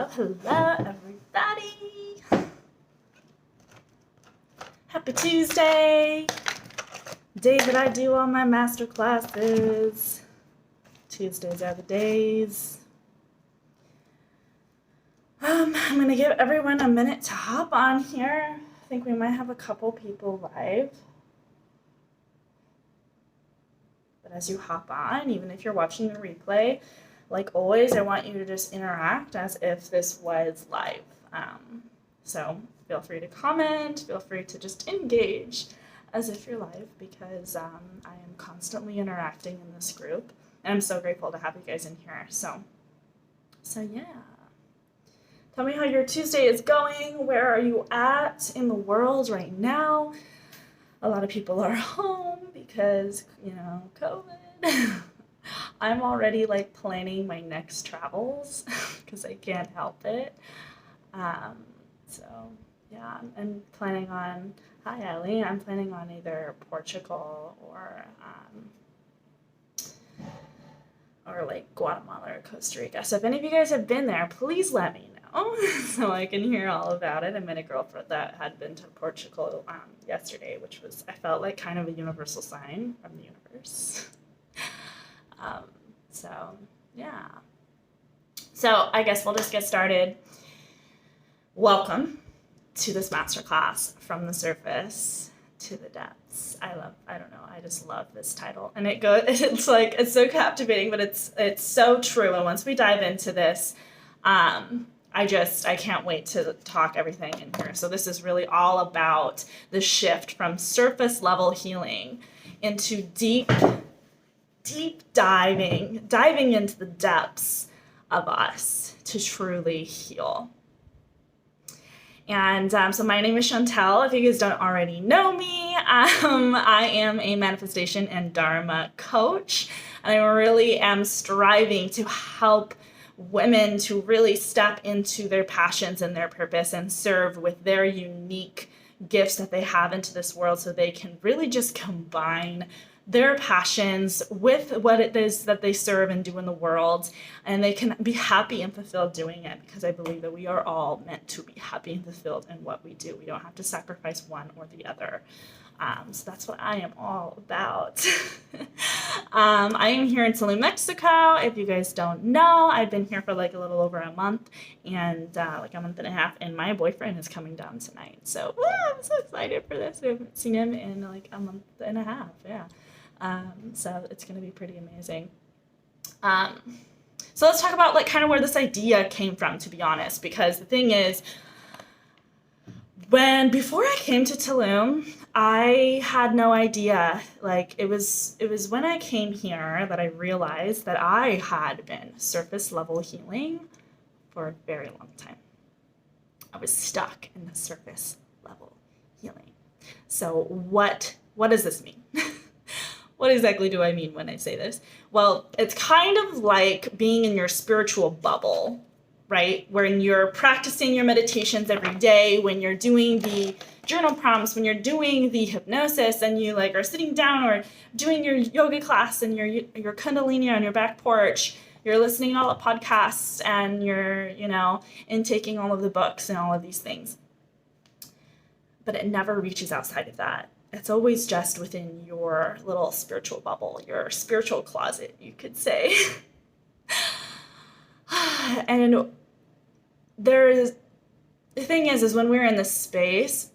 Hello, everybody. Happy Tuesday. Day that I do all my master classes. Tuesdays are the days. I'm going to give everyone a minute to hop on here. I think we might have a couple people live. But as you hop on, even if you're watching the replay, like always, I want you to just interact as if this was live. So feel free to comment, feel free to just engage as if you're live, because I am constantly interacting in this group. And I'm so grateful to have you guys in here. So yeah. Tell me how your Tuesday is going. Where are you at in the world right now? A lot of people are home because, COVID. I'm already planning my next travels because I can't help it. So yeah, I'm planning on, hi Ellie, I'm planning on either Portugal or Guatemala or Costa Rica. So if any of you guys have been there, please let me know so I can hear all about it. I met a girlfriend that had been to Portugal yesterday, which was, I felt like kind of a universal sign from the universe. So yeah. So I guess we'll just get started. Welcome to this masterclass, From the Surface to the Depths. I just love this title. And it's so captivating, but it's so true. And once we dive into this, I can't wait to talk everything in here. So this is really all about the shift from surface level healing into deep diving into the depths of us to truly heal. And so my name is Chantel. If you guys don't already know me, I am a manifestation and Dharma coach. And I really am striving to help women to really step into their passions and their purpose and serve with their unique gifts that they have into this world, so they can really just combine their passions with what it is that they serve and do in the world, and they can be happy and fulfilled doing it, because I believe that we are all meant to be happy and fulfilled in what we do. We don't have to sacrifice one or the other. So that's what I am all about. I am here in Tulum, Mexico. If you guys don't know, I've been here for a little over a month, and a month and a half, and my boyfriend is coming down tonight. So I'm so excited for this. I haven't seen him in a month and a half. Yeah. So it's going to be pretty amazing. So let's talk about kind of where this idea came from, to be honest, because the thing is, before I came to Tulum, I had no idea. It was when I came here that I realized that I had been surface level healing for a very long time. I was stuck in the surface level healing. So what does this mean? What exactly do I mean when I say this? Well, it's kind of like being in your spiritual bubble, right? When you're practicing your meditations every day, when you're doing the journal prompts, when you're doing the hypnosis, and you are sitting down or doing your yoga class and your kundalini on your back porch, you're listening to all the podcasts, and you're, intaking all of the books and all of these things. But it never reaches outside of that. It's always just within your little spiritual bubble, your spiritual closet, you could say. And the thing is when we're in this space,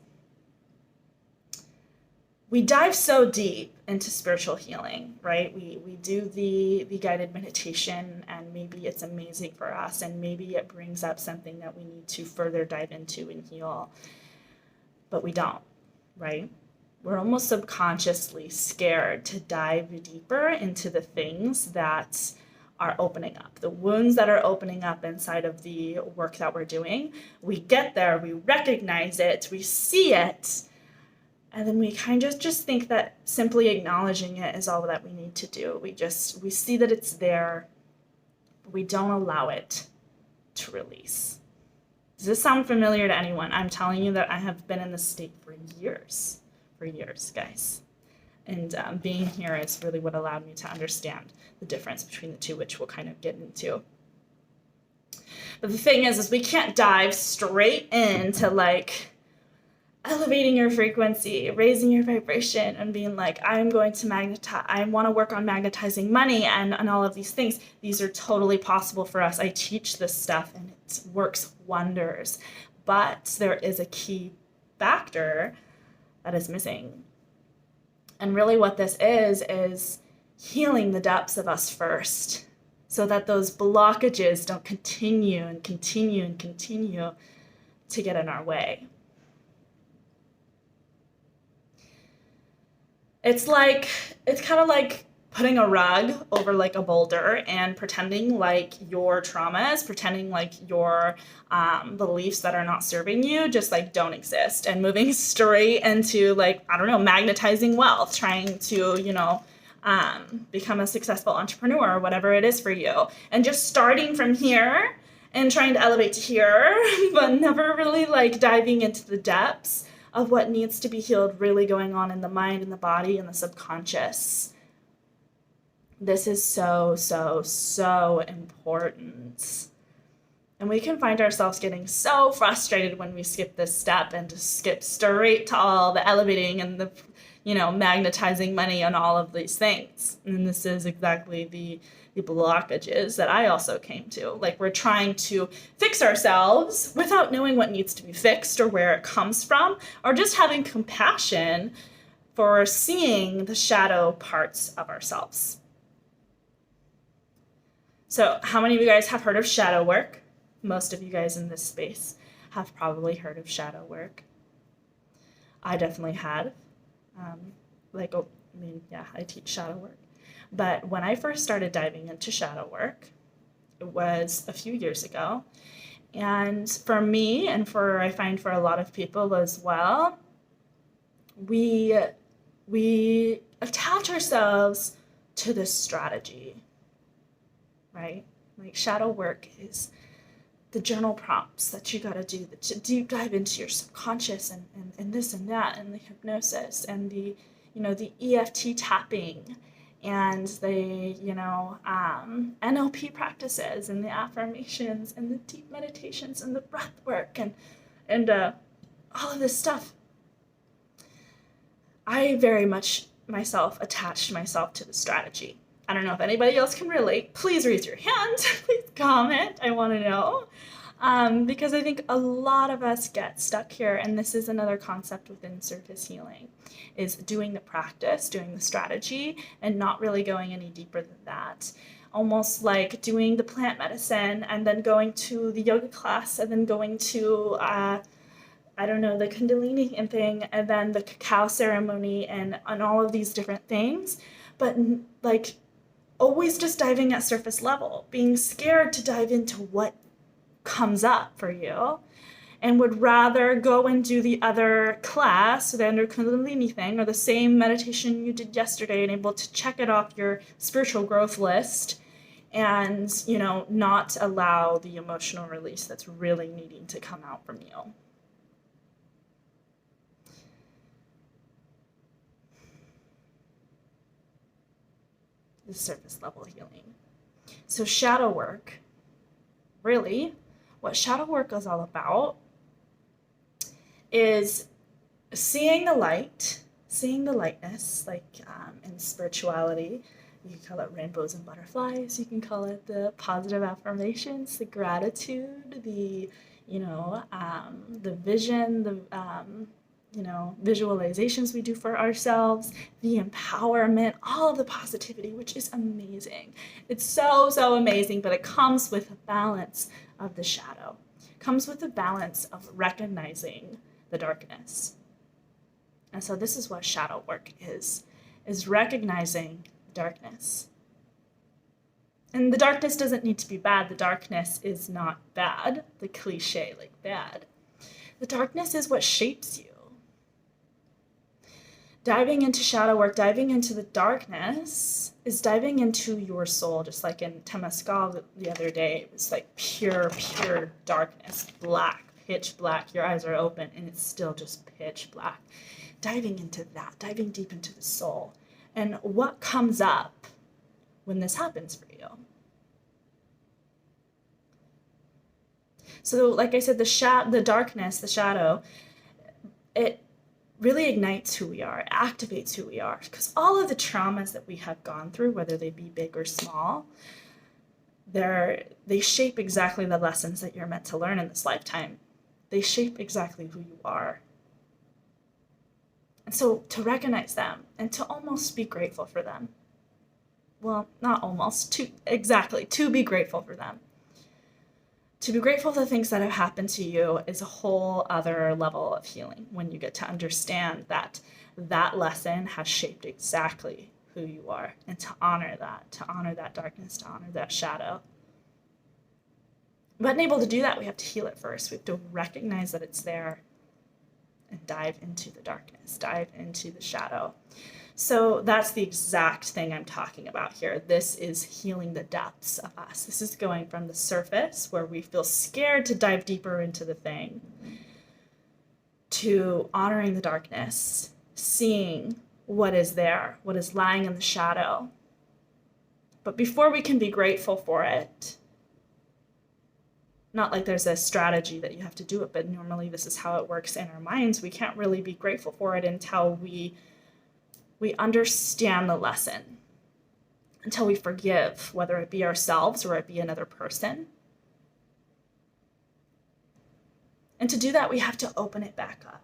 we dive so deep into spiritual healing, right? We do the guided meditation, and maybe it's amazing for us, and maybe it brings up something that we need to further dive into and heal, but we don't, right? We're almost subconsciously scared to dive deeper into the things that are opening up, the wounds that are opening up inside of the work that we're doing. We get there, we recognize it, we see it, and then we kind of just think that simply acknowledging it is all that we need to do. We see that it's there, but we don't allow it to release. Does this sound familiar to anyone? I'm telling you that I have been in this state for years, guys. And being here is really what allowed me to understand the difference between the two, which we'll kind of get into. But the thing is we can't dive straight into like elevating your frequency, raising your vibration, and being like, I'm going to magnetize, I want to work on magnetizing money and all of these things. These are totally possible for us. I teach this stuff and it works wonders. But there is a key factor that is missing. And really what this is healing the depths of us first, so that those blockages don't continue and continue and continue to get in our way. It's kind of like putting a rug over like a boulder and pretending like your traumas, pretending like your beliefs that are not serving you just like don't exist, and moving straight into like, I don't know, magnetizing wealth, trying to, become a successful entrepreneur or whatever it is for you. And just starting from here and trying to elevate to here, but never really like diving into the depths of what needs to be healed really going on in the mind and the body and the subconscious. This is so, so, so important. And we can find ourselves getting so frustrated when we skip this step and just skip straight to all the elevating and the, magnetizing money and all of these things. And this is exactly the blockages that I also came to. Like, we're trying to fix ourselves without knowing what needs to be fixed or where it comes from, or just having compassion for seeing the shadow parts of ourselves. So how many of you guys have heard of shadow work? Most of you guys in this space have probably heard of shadow work. I definitely had. I teach shadow work. But when I first started diving into shadow work, it was a few years ago. And for me, and I find for a lot of people as well, we attach ourselves to this strategy, right? Like, shadow work is the journal prompts that you got to do, to deep dive into your subconscious and this and that, and the hypnosis and the EFT tapping and the NLP practices and the affirmations and the deep meditations and the breath work and all of this stuff. I very much myself attached myself to the strategy. I don't know if anybody else can relate. Please raise your hand. Please comment. I want to know. Because I think a lot of us get stuck here, and this is another concept within surface healing, is doing the practice, doing the strategy, and not really going any deeper than that. Almost like doing the plant medicine and then going to the yoga class and then going to, the Kundalini thing, and then the cacao ceremony and all of these different things. But like, always just diving at surface level, being scared to dive into what comes up for you, and would rather go and do the other class, the under Kundalini thing, or the same meditation you did yesterday and able to check it off your spiritual growth list, and, not allow the emotional release that's really needing to come out from you. The surface level healing. So shadow work, really, what shadow work is all about is seeing the light, seeing the lightness, like in spirituality. You can call it rainbows and butterflies. You can call it the positive affirmations, the gratitude, the vision, the visualizations we do for ourselves, the empowerment, all of the positivity, which is amazing. It's so, so amazing, but it comes with a balance of the shadow. It comes with a balance of recognizing the darkness. And so this is what shadow work is recognizing the darkness. And the darkness doesn't need to be bad. The darkness is not bad, the cliche like bad. The darkness is what shapes you. Diving into shadow work, diving into the darkness, is diving into your soul, just like in Temescal the other day. It was like pure darkness, black, pitch black. Your eyes are open, and it's still just pitch black. Diving into that, diving deep into the soul. And what comes up when this happens for you? So like I said, the darkness, the shadow, it really ignites who we are, it activates who we are, because all of the traumas that we have gone through, whether they be big or small, they shape exactly the lessons that you're meant to learn in this lifetime. They shape exactly who you are. And so to recognize them and to almost be grateful for them. Well, not almost, to be grateful for them. To be grateful for the things that have happened to you is a whole other level of healing when you get to understand that that lesson has shaped exactly who you are, and to honor that darkness, to honor that shadow. But able to do that, we have to heal it first. We have to recognize that it's there and dive into the darkness, dive into the shadow. So that's the exact thing I'm talking about here. This is healing the depths of us. This is going from the surface, where we feel scared to dive deeper into the thing, to honoring the darkness, seeing what is there, what is lying in the shadow. But before we can be grateful for it, not like there's a strategy that you have to do it, but normally this is how it works in our minds. We can't really be grateful for it until we understand the lesson, until we forgive, whether it be ourselves or it be another person. And to do that, we have to open it back up.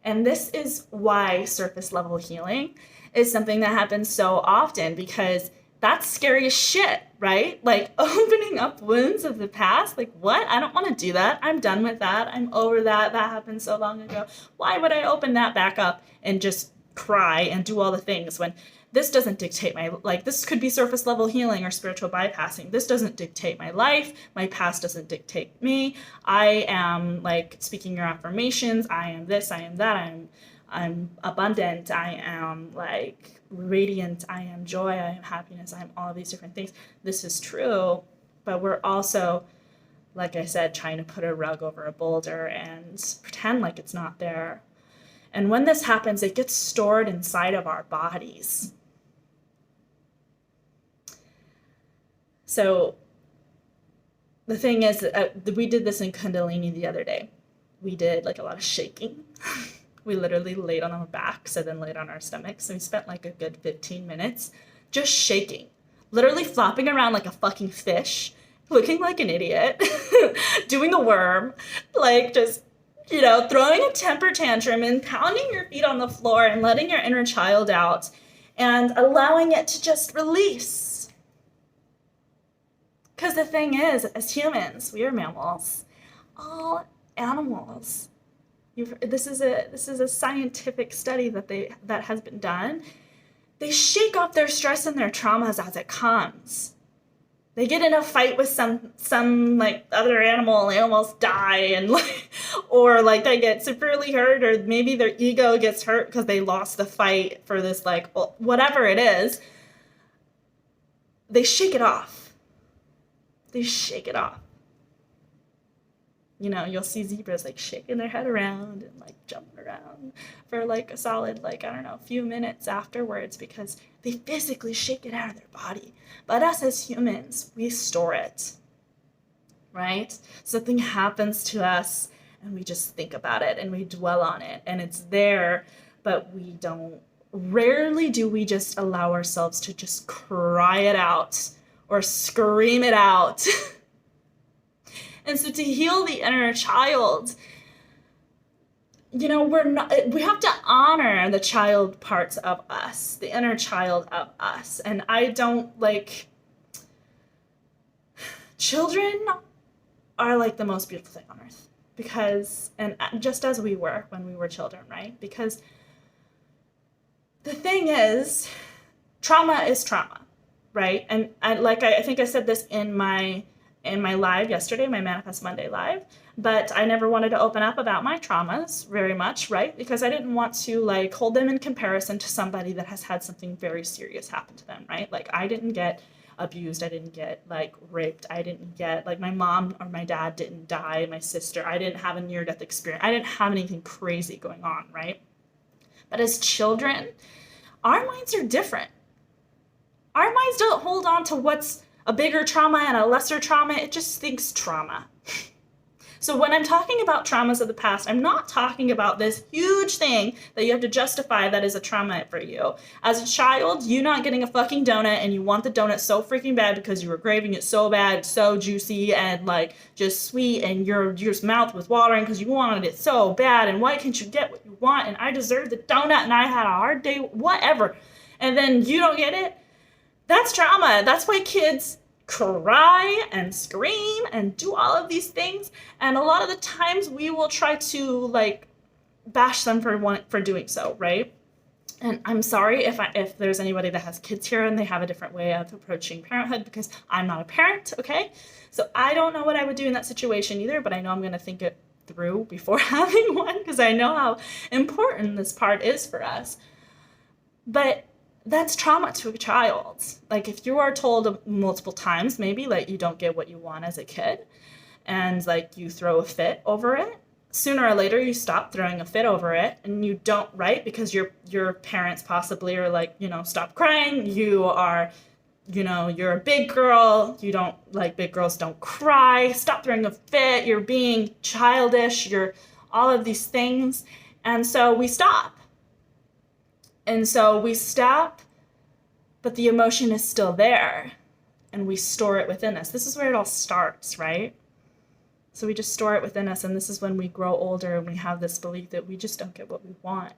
And this is why surface level healing is something that happens so often, because that's scary as shit, right? Like opening up wounds of the past. Like, what? I don't want to do that. I'm done with that. I'm over that. That happened so long ago. Why would I open that back up and just cry and do all the things when this doesn't dictate this could be surface level healing or spiritual bypassing. This doesn't dictate my life. My past doesn't dictate me. I am speaking your affirmations. I am this, I am that. I'm abundant. I am radiant. I am joy. I am happiness. I am all of these different things. This is true, but we're also, like I said, trying to put a rug over a boulder and pretend like it's not there. And when this happens, it gets stored inside of our bodies. So the thing is, we did this in Kundalini the other day. We did a lot of shaking. We literally laid on our backs and then laid on our stomachs. So we spent a good 15 minutes just shaking, literally flopping around like a fucking fish, looking like an idiot, doing a worm, just throwing a temper tantrum and pounding your feet on the floor and letting your inner child out and allowing it to just release. Because the thing is, as humans, we are mammals. All animals. This is a scientific study that has been done. They shake off their stress and their traumas as it comes. They get in a fight with some other animal and they almost die, and or they get severely hurt, or maybe their ego gets hurt because they lost the fight for this whatever it is. They shake it off. They shake it off. You'll see zebras shaking their head around and jumping around for a solid few minutes afterwards, because they physically shake it out of their body. But us as humans, we store it, right? Something happens to us and we just think about it and we dwell on it and it's there, but rarely do we just allow ourselves to just cry it out or scream it out. And so to heal the inner child, we have to honor the child parts of us, the inner child of us. And I don't children are the most beautiful thing on earth, because, and just as we were when we were children, right? Because the thing is, trauma is trauma, right? And I think I said this in my live yesterday, my Manifest Monday live, but I never wanted to open up about my traumas very much, right? Because I didn't want to hold them in comparison to somebody that has had something very serious happen to them, right? I didn't get abused, I didn't get raped, I didn't get my mom or my dad didn't die, my sister, I didn't have a near-death experience, I didn't have anything crazy going on, right? But as children, our minds are different. Our minds don't hold on to what's a bigger trauma and a lesser trauma. It just thinks trauma. So when I'm talking about traumas of the past, I'm not talking about this huge thing that you have to justify that is a trauma for you. As a child, you not getting a fucking donut and you want the donut so freaking bad because you were craving it so bad, it's so juicy and like just sweet, and your mouth was watering because you wanted it so bad, and why can't you get what you want, and I deserve the donut and I had a hard day, whatever. And then you don't get it. That's trauma. That's why kids cry and scream and do all of these things. And a lot of the times we will try to like bash them for doing so, right? And I'm sorry if there's anybody that has kids here and they have a different way of approaching parenthood, because I'm not a parent, okay? So I don't know what I would do in that situation either, but I know I'm going to think it through before having one, because I know how important this part is for us. But that's trauma to a child. Like if you are told multiple times, maybe like you don't get what you want as a kid, and like you throw a fit over it, sooner or later you stop throwing a fit over it, and you don't, right? Because your parents possibly are like, stop crying. You are, you're a big girl. You don't, like, big girls don't cry. Stop throwing a fit. You're being childish. You're all of these things. And so we stop. And so we stop, but the emotion is still there, and we store it within us. This is where it all starts, right? So we just store it within us, and this is when we grow older and we have this belief that we just don't get what we want.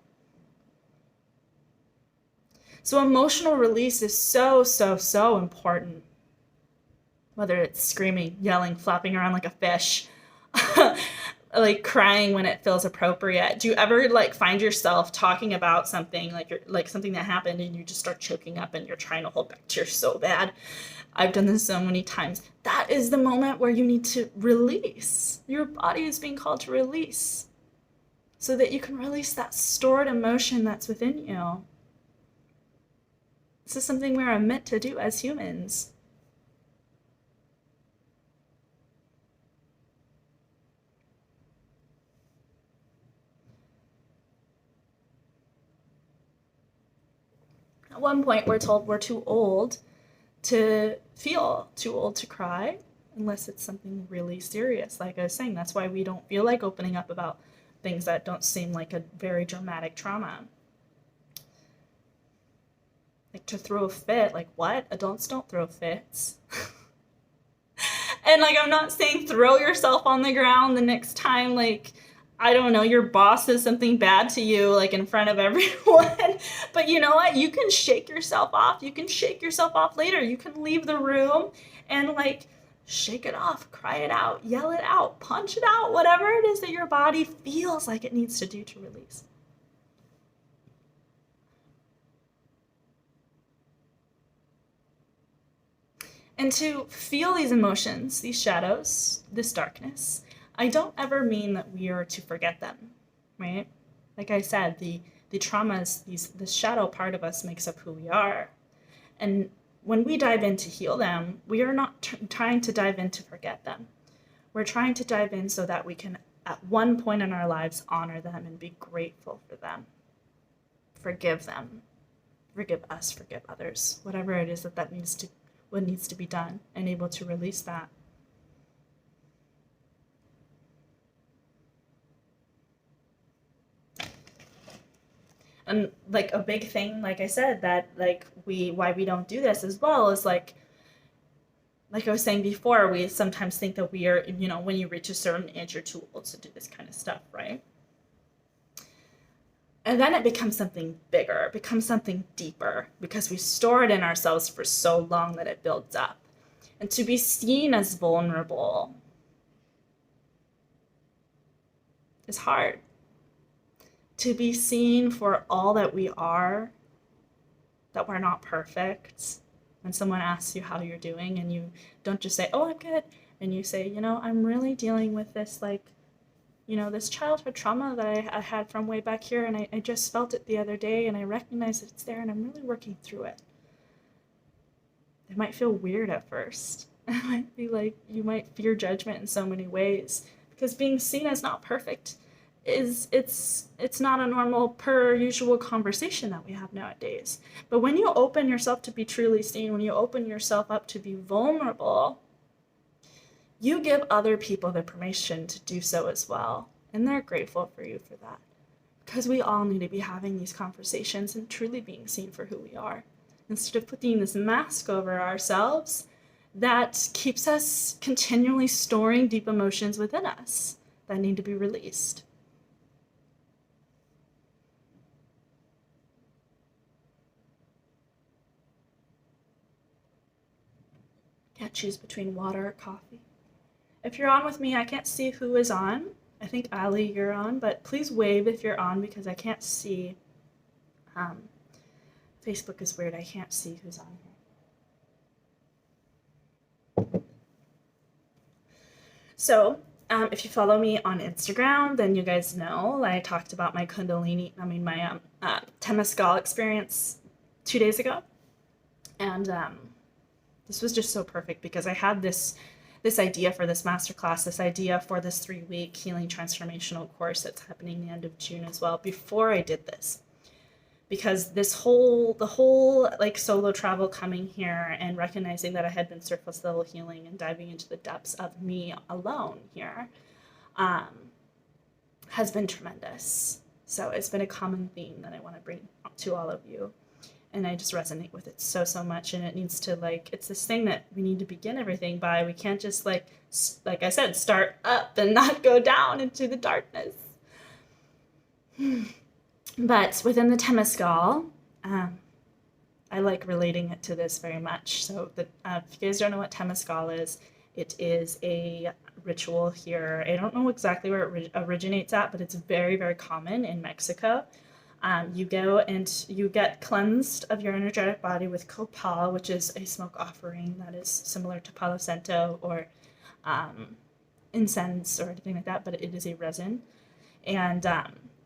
So emotional release is so, so, so important. Whether it's screaming, yelling, flapping around like a fish, like crying when it feels appropriate. Do you ever like find yourself talking about something like something that happened and you just start choking up and you're trying to hold back tears so bad? I've done this so many times. That is the moment where you need to release. Your body is being called to release so that you can release that stored emotion that's within you. This is something we're meant to do as humans. At one point, we're told we're too old to feel, too old to cry, unless it's something really serious. Like I was saying, that's why we don't feel like opening up about things that don't seem like a very dramatic trauma. Like to throw a fit, like what? Adults don't throw fits. And like, I'm not saying throw yourself on the ground the next time, like, I don't know, your boss says something bad to you, like in front of everyone. But you know what? You can shake yourself off. You can shake yourself off later. You can leave the room and like shake it off, cry it out, yell it out, punch it out, whatever it is that your body feels like it needs to do to release. And to feel these emotions, these shadows, this darkness, I don't ever mean that we are to forget them, right? Like I said, the traumas, the shadow part of us makes up who we are. And when we dive in to heal them, we are not trying to dive in to forget them. We're trying to dive in so that we can, at one point in our lives, honor them and be grateful for them. Forgive them. Forgive us, forgive others. Whatever it is that needs to be done, and able to release that. And like a big thing, like I said, that like why we don't do this as well is like I was saying before, we sometimes think that we are, when you reach a certain age, you're too old to do this kind of stuff, right? And then it becomes something bigger, it becomes something deeper, because we store it in ourselves for so long that it builds up. And to be seen as vulnerable is hard. To be seen for all that we are, that we're not perfect. When someone asks you how you're doing and you don't just say, oh, I'm good, and you say, I'm really dealing with this, this childhood trauma that I had from way back here, and I just felt it the other day, and I recognize that it's there, and I'm really working through it. It might feel weird at first. It might be like you might fear judgment in so many ways, because being seen as not perfect it's not a normal per usual conversation that we have nowadays. But when you open yourself to be truly seen, when you open yourself up to be vulnerable, you give other people the permission to do so as well. And they're grateful for you for that. Because we all need to be having these conversations and truly being seen for who we are. Instead of putting this mask over ourselves that keeps us continually storing deep emotions within us that need to be released. Can't choose between water or coffee. If you're on with me, I can't see who is on. I think Ali, you're on, but please wave if you're on because I can't see. Facebook is weird. I can't see who's on here. So, if you follow me on Instagram, then you guys know I talked about my my Temescal experience 2 days ago. And this was just so perfect because I had this idea for this masterclass, this idea for this 3-week healing transformational course that's happening the end of June as well, before I did this. Because the whole like solo travel coming here and recognizing that I had been surface level healing and diving into the depths of me alone here has been tremendous. So it's been a common theme that I want to bring to all of you. And I just resonate with it so much. And it needs to it's this thing that we need to begin everything by. We can't just like I said, start up and not go down into the darkness. But within the Temescal, I like relating it to this very much. So if you guys don't know what Temescal is, it is a ritual here. I don't know exactly where it originates at, but it's very, very common in Mexico. You go and you get cleansed of your energetic body with copal, which is a smoke offering that is similar to Palo Santo or incense or anything like that, but it is a resin. And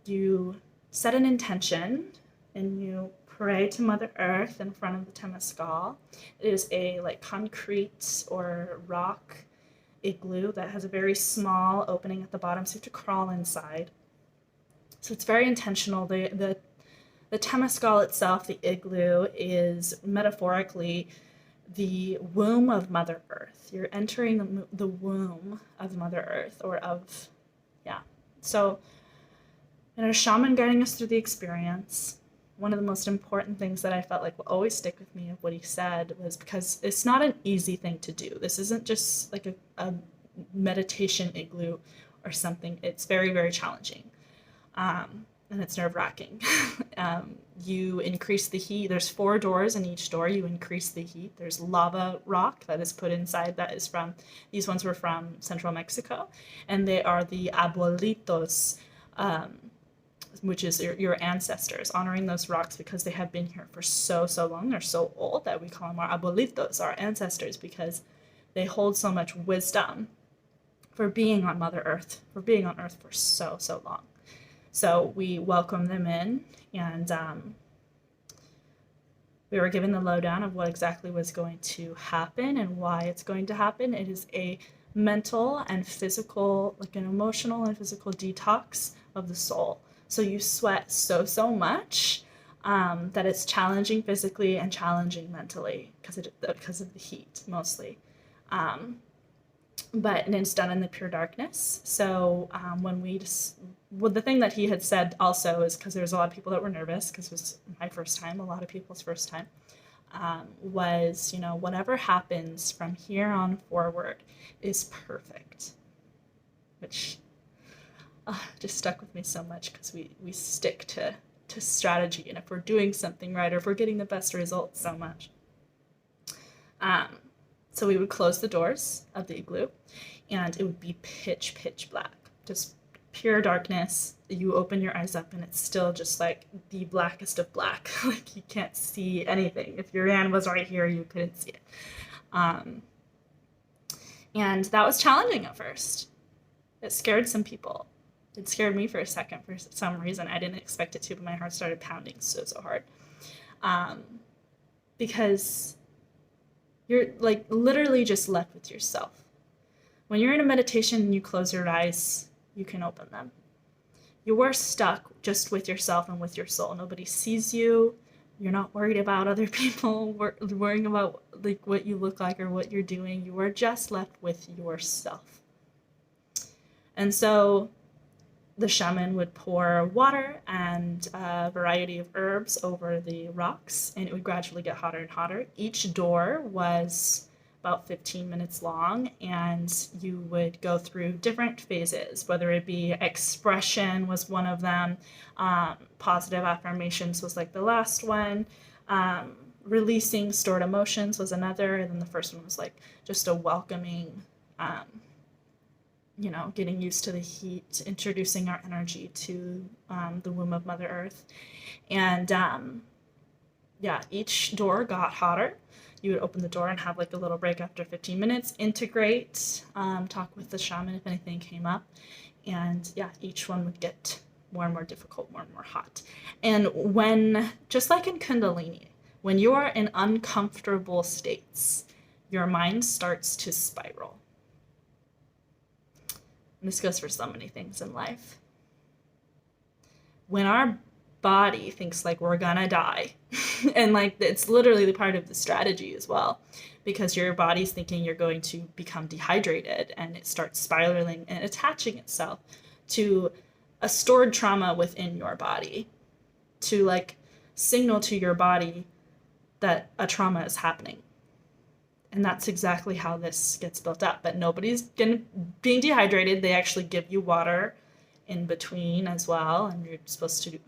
you set an intention and you pray to Mother Earth in front of the Temescal. It is a concrete or rock igloo that has a very small opening at the bottom, so you have to crawl inside. So it's very intentional. The Temescal itself, the igloo, is metaphorically the womb of Mother Earth. You're entering the womb of Mother Earth, So, a shaman guiding us through the experience. One of the most important things that I felt like will always stick with me of what he said was because it's not an easy thing to do. This isn't just like a meditation igloo or something. It's very, very challenging. And it's nerve-wracking. You increase the heat. There's 4 doors in each door. You increase the heat. There's lava rock that is put inside these ones were from central Mexico. And they are the abuelitos, which is your ancestors, honoring those rocks because they have been here for so long. They're so old that we call them our abuelitos, our ancestors, because they hold so much wisdom for being on Mother Earth, for being on Earth for so long. So we welcome them in, and we were given the lowdown of what exactly was going to happen and why it's going to happen. It is a mental and physical, an emotional and physical detox of the soul. So you sweat so much that it's challenging physically and challenging mentally because of the heat mostly. But it's done in the pure darkness. So the thing that he had said also is because there was a lot of people that were nervous because it was my first time, a lot of people's first time, was, whatever happens from here on forward is perfect, which just stuck with me so much because we stick to strategy, and if we're doing something right or if we're getting the best results so much. So we would close the doors of the igloo and it would be pitch black, just pure darkness. You open your eyes up and it's still just like the blackest of black. You can't see anything. If your hand was right here, you couldn't see it. And that was challenging at first. It scared some people. It scared me for a second for some reason. I didn't expect it to, but my heart started pounding so hard. Because you're literally just left with yourself. When you're in a meditation and you close your eyes, you can open them. You are stuck just with yourself and with your soul. Nobody sees you. You're not worried about other people worrying about like what you look like or what you're doing. You are just left with yourself. And so the shaman would pour water and a variety of herbs over the rocks, and it would gradually get hotter and hotter. Each door was about 15 minutes long, and you would go through different phases, whether it be expression was one of them, positive affirmations was like the last one, releasing stored emotions was another, and then the first one was like just a welcoming, getting used to the heat, introducing our energy to the womb of Mother Earth. And each door got hotter. You would open the door and have like a little break after 15 minutes, integrate, talk with the shaman if anything came up. And each one would get more and more difficult, more and more hot. And when, just like in Kundalini, when you are in uncomfortable states, your mind starts to spiral. And this goes for so many things in life. When our body thinks like we're gonna die, and like it's literally the part of the strategy as well, because your body's thinking you're going to become dehydrated, and it starts spiraling and attaching itself to a stored trauma within your body to like signal to your body that a trauma is happening. And that's exactly how this gets built up. But nobody's being dehydrated. They actually give you water in between as well. And you're supposed to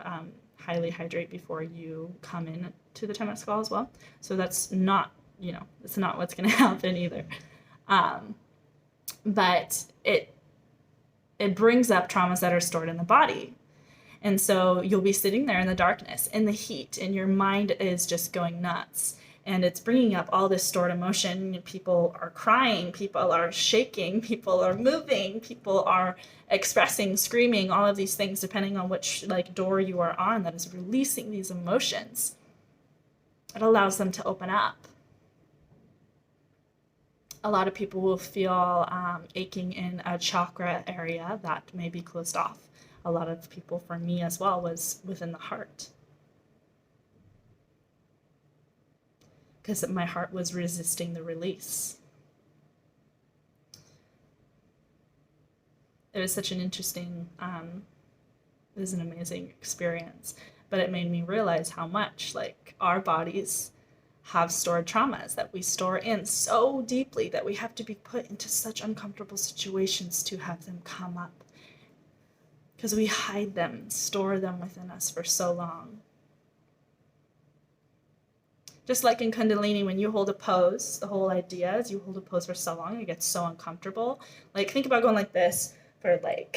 highly hydrate before you come in to the Temescal as well. So that's not, it's not what's going to happen either. But it brings up traumas that are stored in the body. And so you'll be sitting there in the darkness, in the heat, and your mind is just going nuts. And it's bringing up all this stored emotion. People are crying, people are shaking, people are moving, people are expressing, screaming, all of these things, depending on which like door you are on that is releasing these emotions. It allows them to open up. A lot of people will feel aching in a chakra area that may be closed off. A lot of people, for me as well, was within the heart. Because my heart was resisting the release. It was such an interesting, it was an amazing experience, but it made me realize how much like our bodies have stored traumas that we store in so deeply that we have to be put into such uncomfortable situations to have them come up. Because we hide them, store them within us for so long. Just like in Kundalini, when you hold a pose, the whole idea is you hold a pose for so long, it gets so uncomfortable. Like, think about going like this for like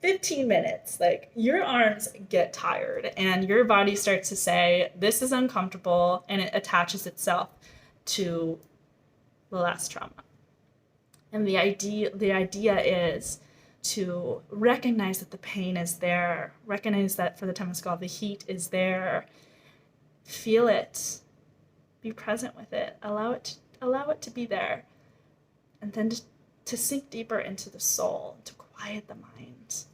15 minutes. Like, your arms get tired and your body starts to say, this is uncomfortable, and it attaches itself to the last trauma. And the idea is to recognize that the pain is there, recognize that for the Temescal, the heat is there, feel it. Be present with it. Allow it to be there. And then to sink deeper into the soul, to quiet the mind.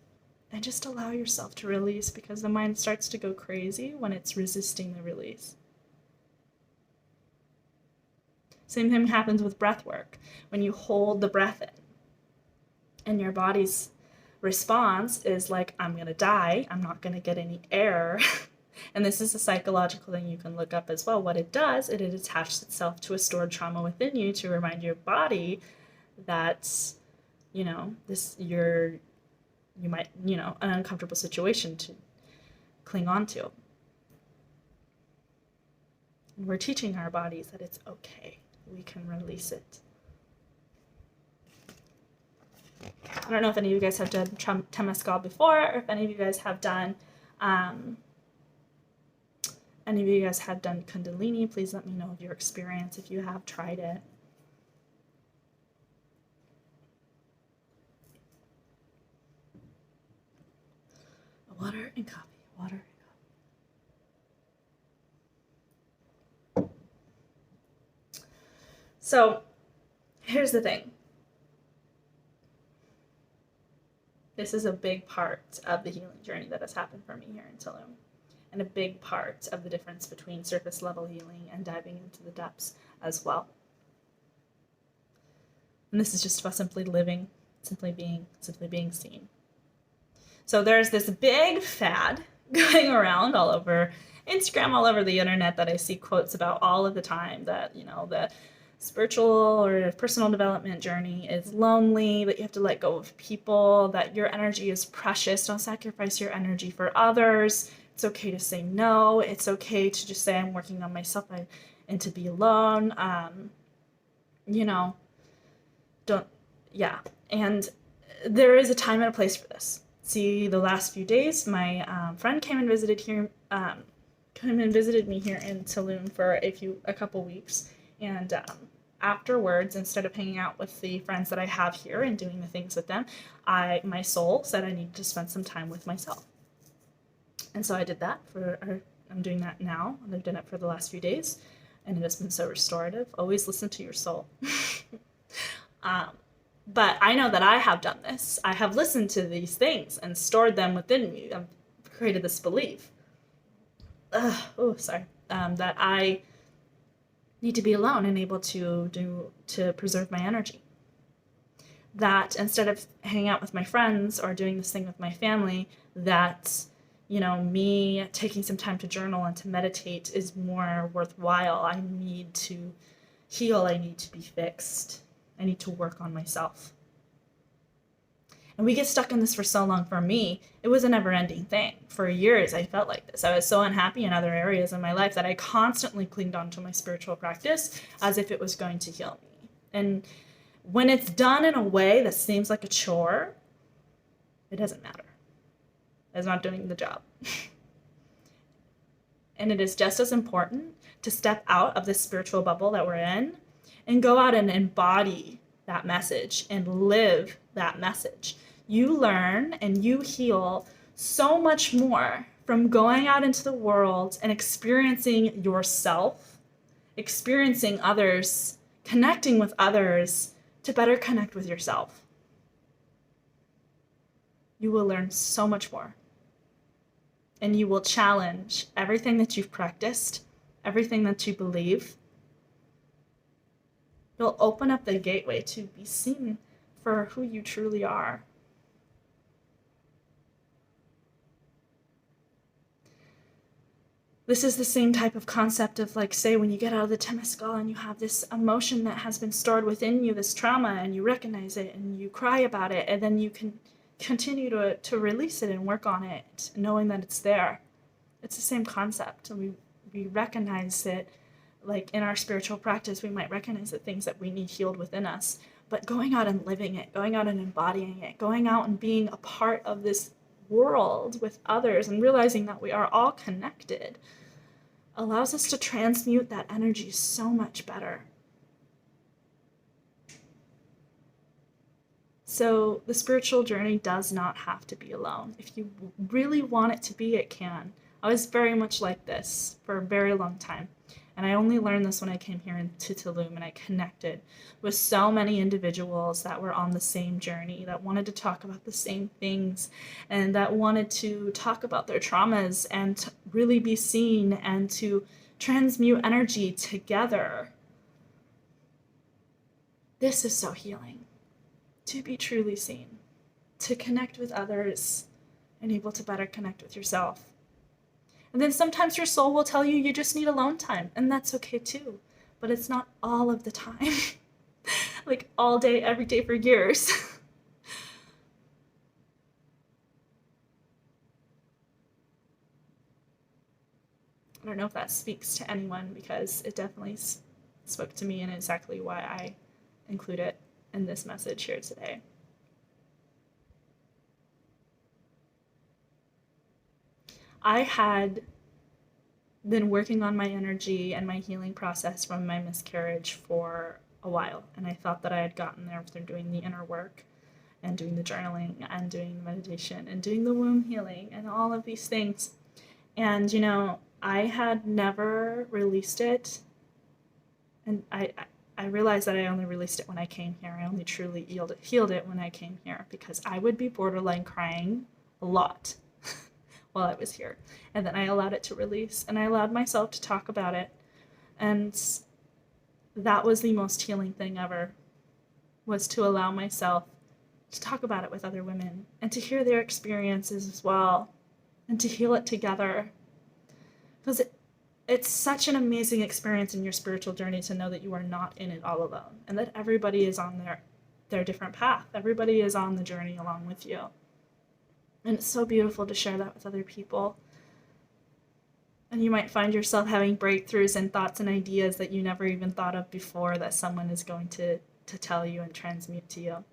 And just allow yourself to release, because the mind starts to go crazy when it's resisting the release. Same thing happens with breath work. When you hold the breath in, and your body's response is like, I'm going to die. I'm not going to get any air. And this is a psychological thing you can look up as well. What it does, it attaches itself to a stored trauma within you to remind your body that, you might, an uncomfortable situation to cling on to. And we're teaching our bodies that it's okay. We can release it. I don't know if any of you guys have done Temescal before, or if any of you guys have done Kundalini. Please let me know of your experience if you have tried it. Water and coffee, water and coffee. So, here's the thing. This is a big part of the healing journey that has happened for me here in Tulum. and a big part of the difference between surface level healing and diving into the depths as well. And this is just about simply living, simply being seen. So there's this big fad going around all over Instagram, all over the internet, that I see quotes about all of the time, that, the spiritual or personal development journey is lonely, that you have to let go of people, that your energy is precious, don't sacrifice your energy for others. It's okay to say no. It's okay to just say, I'm working on myself and to be alone. And there is a time and a place for this. See, the last few days, my friend came and visited me here in Tulum for a couple weeks, and afterwards, instead of hanging out with the friends that I have here and doing the things with them, my soul said I needed to spend some time with myself. And so I did that I'm doing that now, and I've done it for the last few days, and it has been so restorative. Always listen to your soul. But I know that I have done this. I have listened to these things and stored them within me. I've created this belief. That I need to be alone and able to preserve my energy. That instead of hanging out with my friends or doing this thing with my family, that, me taking some time to journal and to meditate is more worthwhile. I need to heal. I need to be fixed. I need to work on myself. And we get stuck in this for so long. For me, it was a never-ending thing. For years, I felt like this. I was so unhappy in other areas in my life that I constantly clinged onto my spiritual practice as if it was going to heal me. And when it's done in a way that seems like a chore, it doesn't matter. It's not doing the job. And it is just as important to step out of this spiritual bubble that we're in and go out and embody that message and live that message. You learn and you heal so much more from going out into the world and experiencing yourself, experiencing others, connecting with others to better connect with yourself. You will learn so much more. And you will challenge everything that you've practiced, everything that you believe. You'll open up the gateway to be seen for who you truly are. This is the same type of concept of, like, say, when you get out of the Temescal and you have this emotion that has been stored within you, this trauma, and you recognize it and you cry about it, and then you can continue to release it and work on it, knowing that it's there. It's the same concept. And we recognize it. Like in our spiritual practice, we might recognize the things that we need healed within us, but going out and living it, going out and embodying it, going out and being a part of this world with others and realizing that we are all connected allows us to transmute that energy so much better. So the spiritual journey does not have to be alone. If you really want it to be, it can. I was very much like this for a very long time. And I only learned this when I came here to Tulum, and I connected with so many individuals that were on the same journey, that wanted to talk about the same things, and that wanted to talk about their traumas and to really be seen and to transmute energy together. This is so healing, to be truly seen, to connect with others and able to better connect with yourself. And then sometimes your soul will tell you you just need alone time, and that's okay too. But it's not all of the time. Like all day, every day for years. I don't know if that speaks to anyone, because it definitely spoke to me, and exactly why I include it in this message here today. I had been working on my energy and my healing process from my miscarriage for a while, and I thought that I had gotten there through doing the inner work and doing the journaling and doing the meditation and doing the womb healing and all of these things. And I had never released it, and I realized that I only released it when I came here. I only truly healed it when I came here, because I would be borderline crying a lot while I was here. And then I allowed it to release, and I allowed myself to talk about it. And that was the most healing thing ever, was to allow myself to talk about it with other women and to hear their experiences as well and to heal it together. Because it's such an amazing experience in your spiritual journey to know that you are not in it all alone and that everybody is on their different path. Everybody is on the journey along with you. And it's so beautiful to share that with other people. And you might find yourself having breakthroughs and thoughts and ideas that you never even thought of before that someone is going to tell you and transmute to you.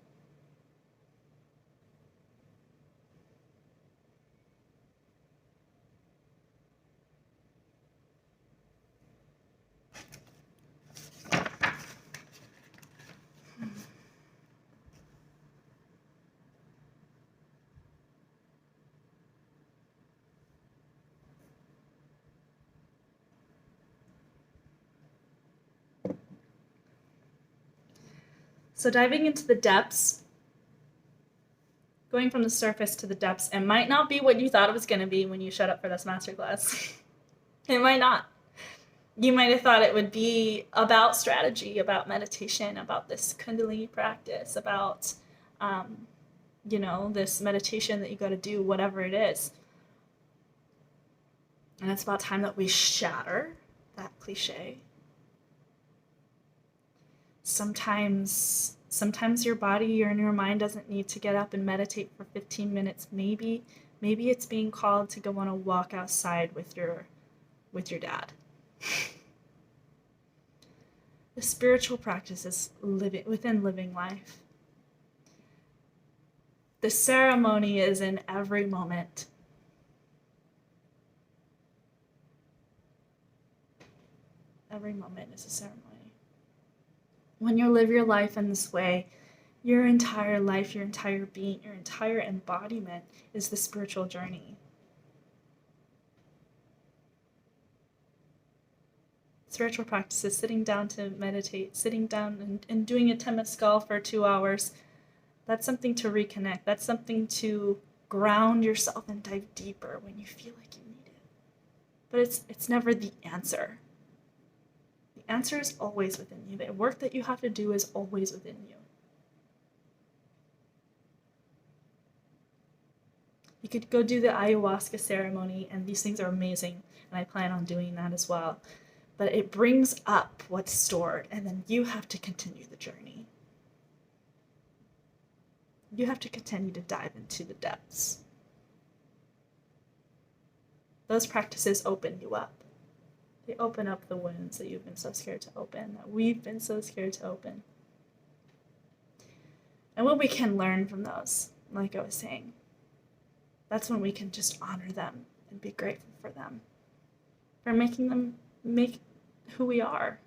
So diving into the depths, going from the surface to the depths, it might not be what you thought it was going to be when you showed up for this masterclass. It might not. You might have thought it would be about strategy, about meditation, about this Kundalini practice, about, this meditation that you got to do, whatever it is. And it's about time that we shatter that cliche. Sometimes your body or your mind doesn't need to get up and meditate for 15 minutes. Maybe it's being called to go on a walk outside with your dad. The spiritual practice is within living life. The ceremony is in every moment. Every moment is a ceremony. When you live your life in this way, your entire life, your entire being, your entire embodiment is the spiritual journey. Spiritual practice is sitting down to meditate, sitting down and doing a Temescal for 2 hours. That's something to reconnect. That's something to ground yourself and dive deeper when you feel like you need it. But it's never the answer. The answer is always within you. The work that you have to do is always within you. You could go do the ayahuasca ceremony, and these things are amazing, and I plan on doing that as well. But it brings up what's stored, and then you have to continue the journey. You have to continue to dive into the depths. Those practices open you up. They open up the wounds that you've been so scared to open, that we've been so scared to open. And when we can learn from those, like I was saying, that's when we can just honor them and be grateful for them, for making them make who we are.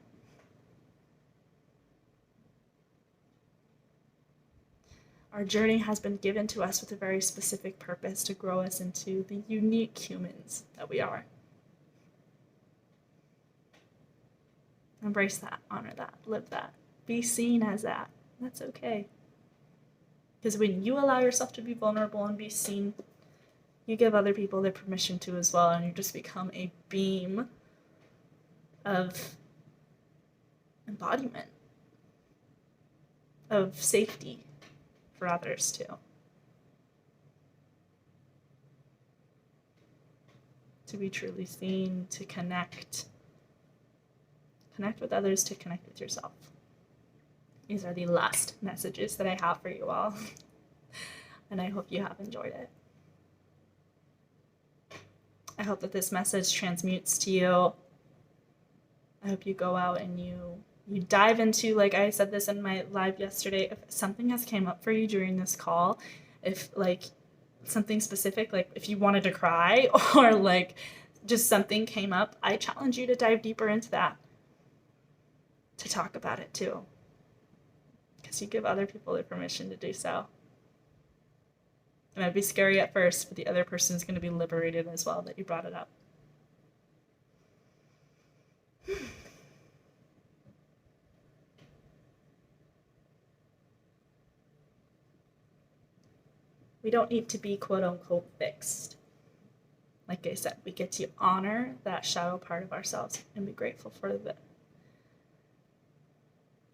Our journey has been given to us with a very specific purpose to grow us into the unique humans that we are. Embrace that, honor that, live that, be seen as that. That's okay. Because when you allow yourself to be vulnerable and be seen, you give other people their permission to as well, and you just become a beam of embodiment, of safety for others too. To be truly seen, to connect with others, to connect with yourself. These are the last messages that I have for you all, and I hope you have enjoyed it. I hope that this message transmutes to you. I hope you go out and you dive into, like I said this in my live yesterday, if something has came up for you during this call, if like something specific, like if you wanted to cry or like just something came up, I challenge you to dive deeper into that, to talk about it too, because you give other people the permission to do so. It might be scary at first, but the other person is going to be liberated as well that you brought it up. We don't need to be quote unquote fixed. Like I said, we get to honor that shadow part of ourselves and be grateful for the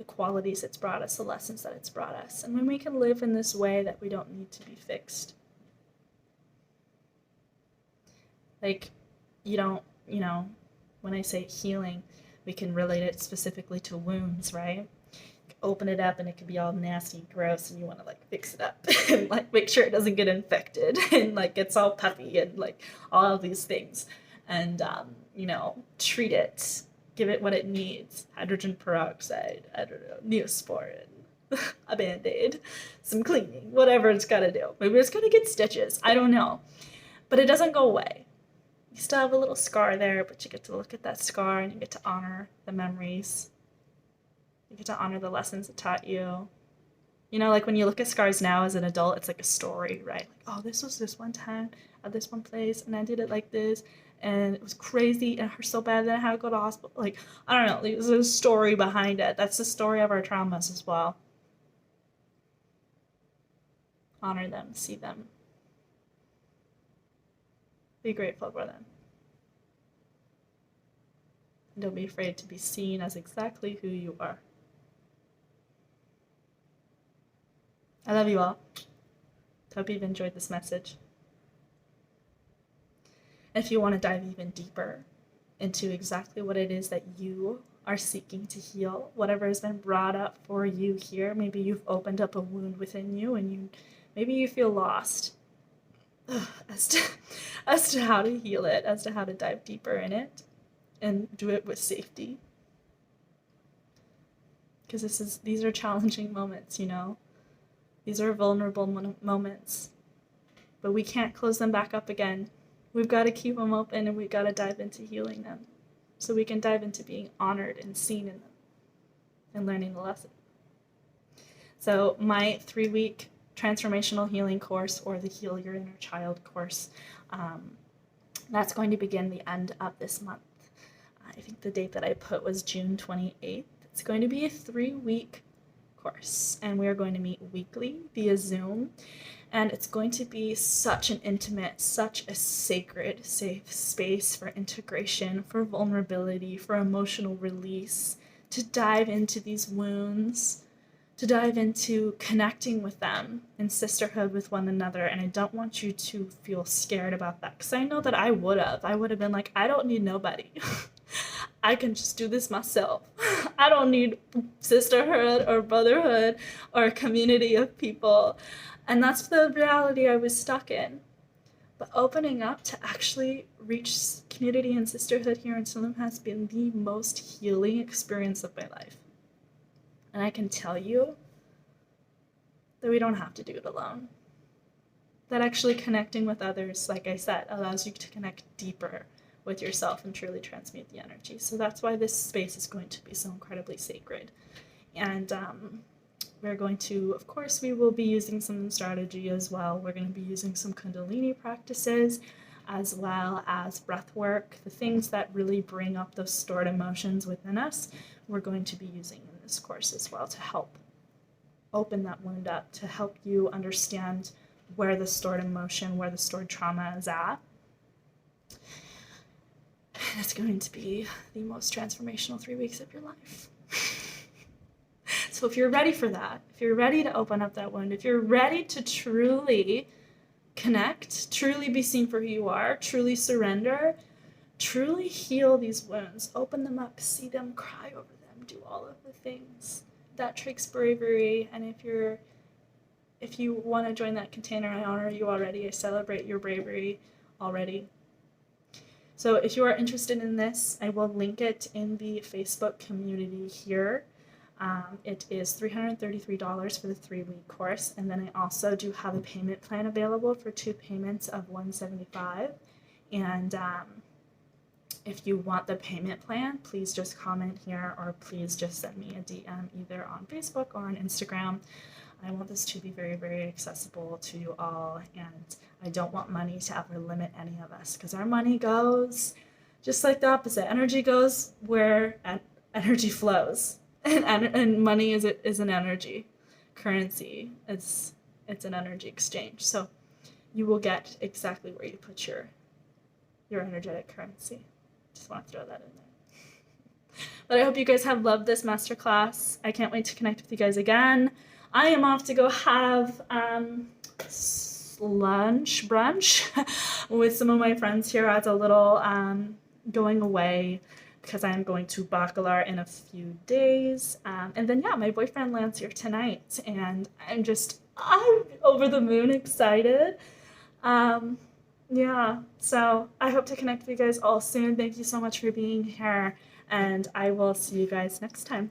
qualities it's brought us, the lessons that it's brought us. And when we can live in this way that we don't need to be fixed. Like, when I say healing, we can relate it specifically to wounds, right? Open it up and it can be all nasty, gross, and you want to like fix it up and like make sure it doesn't get infected and like it's all puffy and like all of these things, and treat it, give it what it needs: hydrogen peroxide, I don't know, Neosporin, a band-aid, some cleaning, whatever it's got to do. Maybe it's got to get stitches, I don't know, but it doesn't go away. You still have a little scar there, but you get to look at that scar and you get to honor the memories. You get to honor the lessons it taught you. Like when you look at scars now as an adult, it's like a story, right? Like, oh, this was this one time at this one place, and I did it like this, and it was crazy, and it hurt so bad that I had to go to the hospital. Like, I don't know, there's a story behind it. That's the story of our traumas as well. Honor them, see them. Be grateful for them. And don't be afraid to be seen as exactly who you are. I love you all. Hope you've enjoyed this message. If you want to dive even deeper into exactly what it is that you are seeking to heal, whatever has been brought up for you here, maybe you've opened up a wound within you and maybe you feel lost as to how to heal it, as to how to dive deeper in it and do it with safety. Because these are challenging moments, These are vulnerable moments, but we can't close them back up again. We've got to keep them open, and we've got to dive into healing them so we can dive into being honored and seen in them and learning the lesson. So my 3-week transformational healing course, or the Heal Your Inner Child course, that's going to begin the end of this month. I think the date that I put was June 28th. It's going to be a 3-week course, and we are going to meet weekly via Zoom, and it's going to be such an intimate, such a sacred, safe space for integration, for vulnerability, for emotional release, to dive into these wounds, to dive into connecting with them in sisterhood with one another. And I don't want you to feel scared about that, because I know that I would have been like, I don't need nobody. I can just do this myself. I don't need sisterhood or brotherhood or a community of people. And that's the reality I was stuck in. But opening up to actually reach community and sisterhood here in Tulum has been the most healing experience of my life. And I can tell you that we don't have to do it alone. That actually connecting with others, like I said, allows you to connect deeper with yourself and truly transmute the energy. So that's why this space is going to be so incredibly sacred. And we're going to, of course, we will be using some strategy as well. We're going to be using some Kundalini practices, as well as breath work, the things that really bring up those stored emotions within us. We're going to be using in this course as well to help open that wound up, to help you understand where the stored emotion, where the stored trauma is at. And it's going to be the most transformational 3 weeks of your life. So if you're ready for that, if you're ready to open up that wound, if you're ready to truly connect, truly be seen for who you are, truly surrender, truly heal these wounds, open them up, see them, cry over them, do all of the things. That takes bravery. And if you want to join that container, I honor you already. I celebrate your bravery already. So if you are interested in this, I will link it in the Facebook community here. It is $333 for the 3-week course, and then I also do have a payment plan available for 2 payments of $175. And if you want the payment plan, please just comment here, or please just send me a DM either on Facebook or on Instagram. I want this to be very, very accessible to you all, and I don't want money to ever limit any of us, because our money goes just like the opposite. Energy goes where energy flows, and money is an energy currency. It's an energy exchange. So you will get exactly where you put your your energetic currency. Just want to throw that in there. But I hope you guys have loved this masterclass. I can't wait to connect with you guys again. I am off to go have brunch with some of my friends here as a little going away, because I'm going to Bacalar in a few days. And then, yeah, my boyfriend lands here tonight, and I'm over the moon excited. Yeah, so I hope to connect with you guys all soon. Thank you so much for being here, and I will see you guys next time.